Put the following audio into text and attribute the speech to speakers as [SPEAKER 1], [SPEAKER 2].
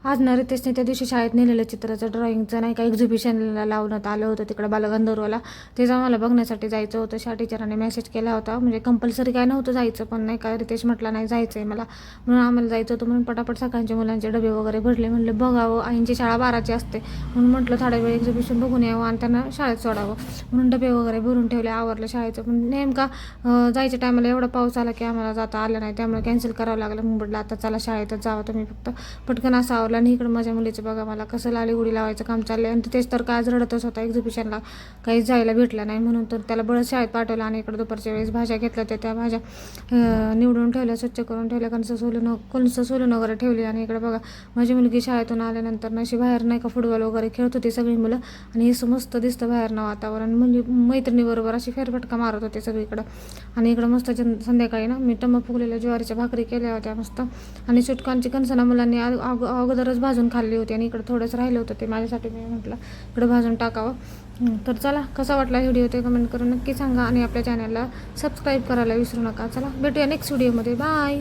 [SPEAKER 1] आज ना रितेशने त्या दिवशी शाळेत नेलेलं चित्राचं ड्रॉइंगचं नाही का एक्झिबिशनला लावण्यात आलं होतं तिकडं बालगंधर्वला. ते आम्हाला बघण्यासाठी जायचं होतं. शाळा टीचरांनी मेसेज केला होता, म्हणजे कंपल्सरी काय नव्हतं जायचं, पण नाही का रितेश म्हटला नाही जायचं आहे मला, म्हणून आम्हाला जायचं होतं. म्हणून पटापट सकाळच्या मुलांचे डबे वगैरे भरले. म्हणलं बघावं, आईंची शाळा 12ची असते, म्हणून म्हटलं थोड्या वेळ एक्झिबिशन बघून यावं आणि त्यांना शाळेत सोडावं, म्हणून डबे वगैरे भरून ठेवले, आवरलं शाळेचं. पण नेमका जायच्या टायमाला एवढा पाऊस आला की आम्हाला जाता आलं नाही, त्यामुळे कॅन्सल करावं लागलं. मग म्हटलं आता चला शाळेतच जावं, तुम्ही फक्त पटकन असं आवरलं. आणि इकडं माझ्या मुलीचं बघा मला कसं लाली उडी लावायचं काम चाललं आहे. आणि तेच तर काय आज रडतच होता, एक्झिबिशनला काहीच जायला भेटलं नाही, म्हणून तर त्याला बळच शाळेत पाठवलं. आणि इकडं दुपारच्या वेळेस भाज्या घेतल्या होत्या, त्या भाज्या निवडून ठेवल्या, स्वच्छ करून ठेवल्या, कोणचं सोलून वगैरे ठेवली. आणि इकडे बघा माझी मुलगी शाळेतून आल्यानंतर नशी बाहेर नाही का फुटबॉल वगैरे खेळत होती सगळी मुलं. आणि हे मस्त दिसतं बाहेर ना वातावरण. मुली मैत्रिणीबरोबर अशी फेरफटका मारत होते सगळीकडं. आणि इकडं मस्त संध्याकाळी ना मी टम्म फुगलेल्या ज्वारीच्या भाकरी केल्या होत्या मस्त. आणि सुटकांची कणसं मुलांनी अगोदरच भाजून खाल्ली होती, आणि इकडं थोडंसं राहिलं होतं ते माझ्यासाठी, मी म्हटलं इकडं भाजून टाकावं. तर चला, कसा वाटला व्हिडिओ ते कमेंट करून नक्की सांगा, आणि आपल्या चॅनलला सबस्क्राईब करायला विसरू नका. चला भेटूया नेक्स्ट व्हिडिओमध्ये. बाय.